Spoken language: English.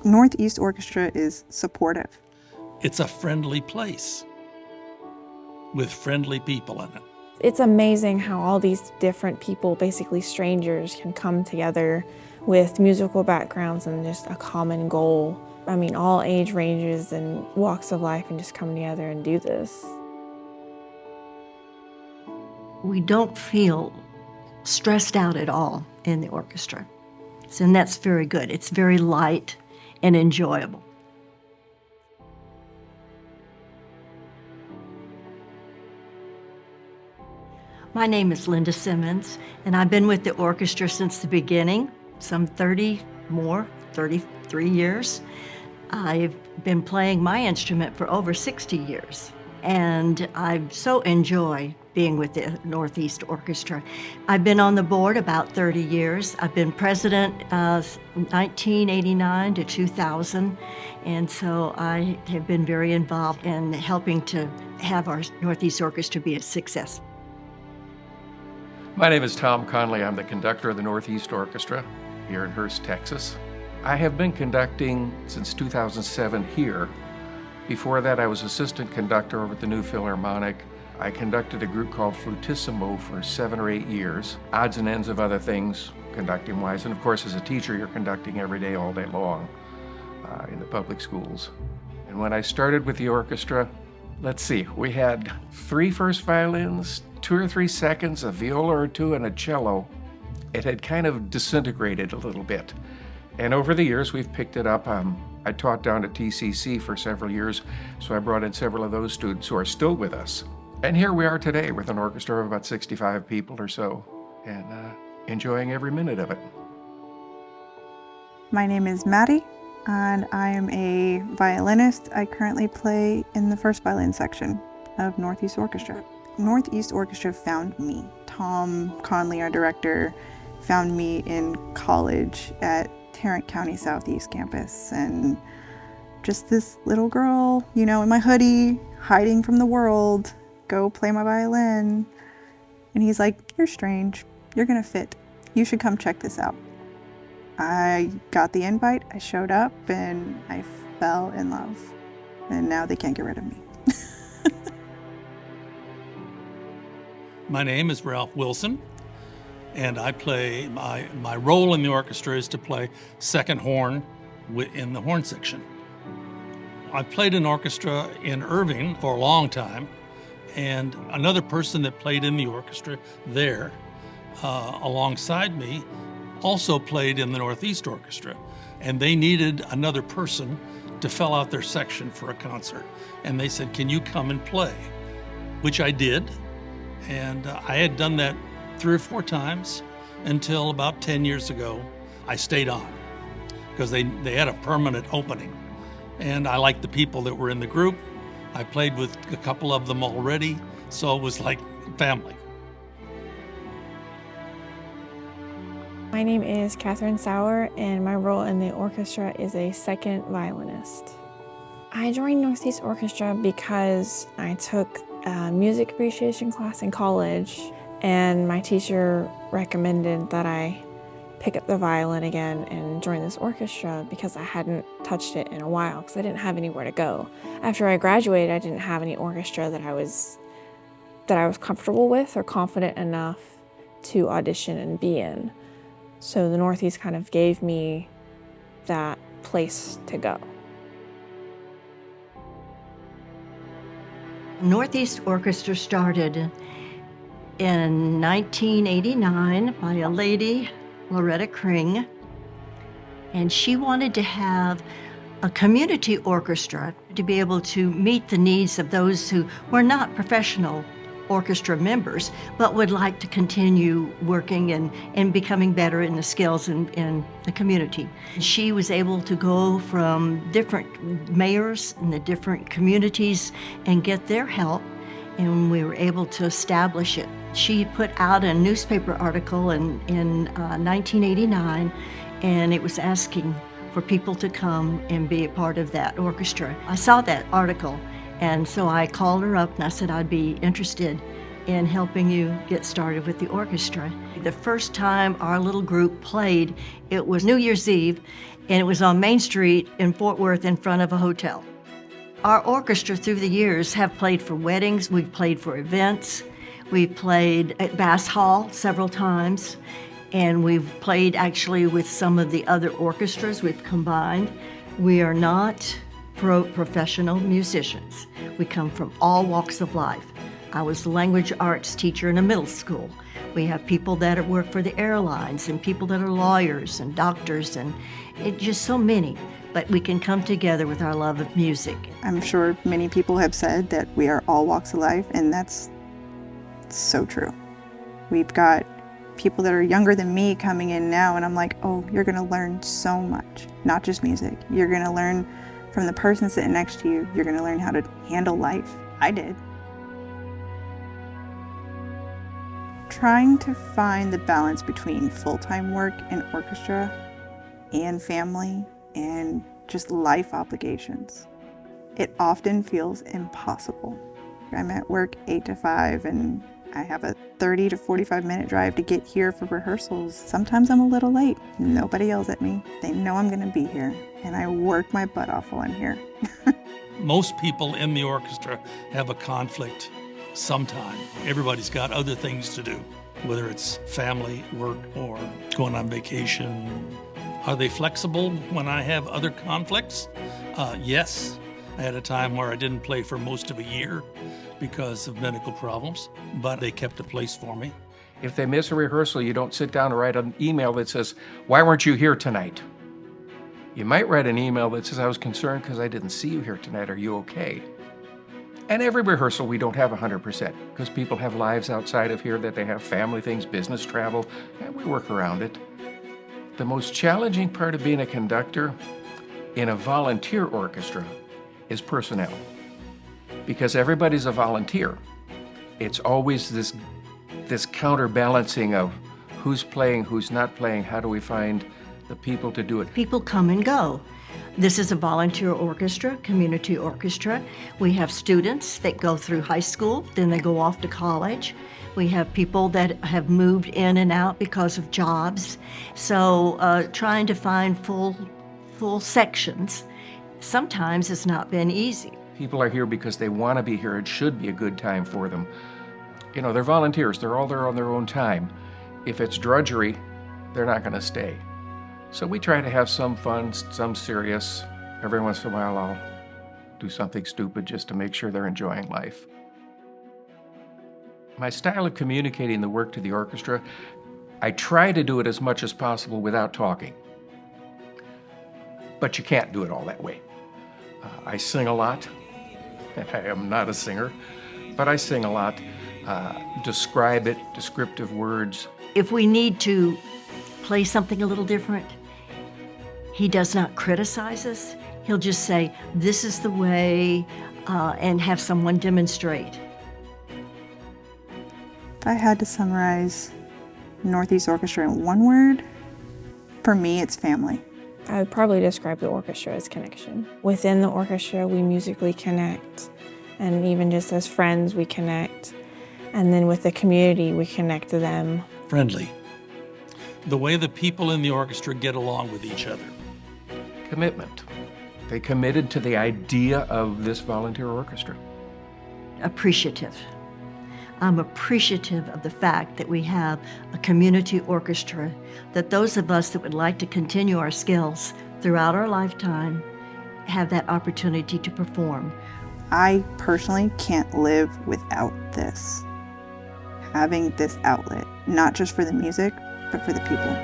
Northeast Orchestra is supportive. It's a friendly place with friendly people in it. It's amazing how all these different people, basically strangers, can come together with musical backgrounds and just a common goal. I mean, all age ranges and walks of life, and just come together and do this. We don't feel stressed out at all in the orchestra, and that's very good. It's very light and enjoyable. My name is Linda Simmons, and I've been with the orchestra since the beginning, some 33 years. I've been playing my instrument for over 60 years, and I so enjoy being with the Northeast Orchestra. I've been on the board about 30 years. I've been president 1989 to 2000, and so I have been very involved in helping to have our Northeast Orchestra be a success. My name is Tom Conley. I'm the conductor of the Northeast Orchestra here in Hurst, Texas. I have been conducting since 2007 here. Before that, I was assistant conductor over at the New Philharmonic. I conducted a group called Flutissimo for 7 or 8 years, odds and ends of other things, conducting-wise. And of course, as a teacher, you're conducting every day, all day long in the public schools. And when I started with the orchestra, let's see, we had 3 first violins, 2 or 3 seconds, a viola or 2, and a cello. It had kind of disintegrated a little bit. And over the years, we've picked it up. I taught down at TCC for several years, so I brought in several of those students who are still with us. And here we are today with an orchestra of about 65 people or so, and enjoying every minute of it. My name is Maddie, and I am a violinist. I currently play in the first violin section of Northeast Orchestra. Northeast Orchestra found me. Tom Conley, our director, found me in college at Tarrant County Southeast campus, and just this little girl, you know, in my hoodie, hiding from the world, go play my violin. And he's like, "You're strange. You're gonna fit. You should come check this out." I got the invite, I showed up, and I fell in love. And now they can't get rid of me. My name is Ralph Wilson, and I play, my role in the orchestra is to play second horn in the horn section. I've played in orchestra in Irving for a long time, and another person that played in the orchestra there alongside me also played in the Northeast Orchestra, and they needed another person to fill out their section for a concert. And they said, "Can you come and play?" Which I did, and I had done that 3 or 4 times until about 10 years ago. I stayed on because they had a permanent opening, and I liked the people that were in the group. I played with a couple of them already, so it was like family. My name is Catherine Sauer, and my role in the orchestra is a second violinist. I joined Northeast Orchestra because I took a music appreciation class in college, and my teacher recommended that I pick up the violin again and join this orchestra because I hadn't touched it in a while because I didn't have anywhere to go. After I graduated, I didn't have any orchestra that I was comfortable with or confident enough to audition and be in. So the Northeast kind of gave me that place to go. Northeast Orchestra started in 1989 by a lady, Loretta Kring, and she wanted to have a community orchestra to be able to meet the needs of those who were not professional orchestra members, but would like to continue working and becoming better in the skills in the community. She was able to go from different mayors in the different communities and get their help, and we were able to establish it. She put out a newspaper article in 1989, and it was asking for people to come and be a part of that orchestra. I saw that article, and so I called her up and I said I'd be interested in helping you get started with the orchestra. The first time our little group played, it was New Year's Eve, and it was on Main Street in Fort Worth in front of a hotel. Our orchestra through the years have played for weddings, we've played for events, we've played at Bass Hall several times, and we've played actually with some of the other orchestras we've combined. We are not professional musicians. We come from all walks of life. I was the language arts teacher in a middle school. We have people that work for the airlines and people that are lawyers and doctors and just so many. But we can come together with our love of music. I'm sure many people have said that we are all walks of life, and that's so true. We've got people that are younger than me coming in now, and I'm like, oh, you're gonna learn so much, not just music. You're gonna learn from the person sitting next to you. You're gonna learn how to handle life. I did. Trying to find the balance between full-time work in orchestra and family and just life obligations. It often feels impossible. I'm at work 8 to 5 and I have a 30 to 45 minute drive to get here for rehearsals. Sometimes I'm a little late. Nobody yells at me. They know I'm gonna be here, and I work my butt off while I'm here. Most people in the orchestra have a conflict sometime. Everybody's got other things to do, whether it's family, work, or going on vacation. Are they flexible when I have other conflicts? Yes. I had a time where I didn't play for most of a year because of medical problems, but they kept a place for me. If they miss a rehearsal, you don't sit down and write an email that says, "Why weren't you here tonight?" You might write an email that says, "I was concerned because I didn't see you here tonight. Are you okay?" And every rehearsal we don't have 100% because people have lives outside of here, that they have family things, business travel, and we work around it. The most challenging part of being a conductor in a volunteer orchestra is personnel. Because everybody's a volunteer. It's always this counterbalancing of who's playing, who's not playing, how do we find the people to do it. People come and go. This is a volunteer orchestra, community orchestra. We have students that go through high school, then they go off to college. We have people that have moved in and out because of jobs. So trying to find full sections sometimes has not been easy. People are here because they want to be here. It should be a good time for them. You know, they're volunteers. They're all there on their own time. If it's drudgery, they're not going to stay. So we try to have some fun, some serious. Every once in a while, I'll do something stupid just to make sure they're enjoying life. My style of communicating the work to the orchestra, I try to do it as much as possible without talking. But you can't do it all that way. I sing a lot. I am not a singer, but I sing a lot. Describe it, descriptive words. If we need to play something a little different, he does not criticize us. He'll just say, this is the way, and have someone demonstrate. If I had to summarize Northeast Orchestra in one word, for me it's family. I would probably describe the orchestra as connection. Within the orchestra, we musically connect, and even just as friends, we connect. And then with the community, we connect to them. Friendly. The way the people in the orchestra get along with each other. Commitment. They committed to the idea of this volunteer orchestra. Appreciative. I'm appreciative of the fact that we have a community orchestra, that those of us that would like to continue our skills throughout our lifetime have that opportunity to perform. I personally can't live without this. Having this outlet, not just for the music, but for the people.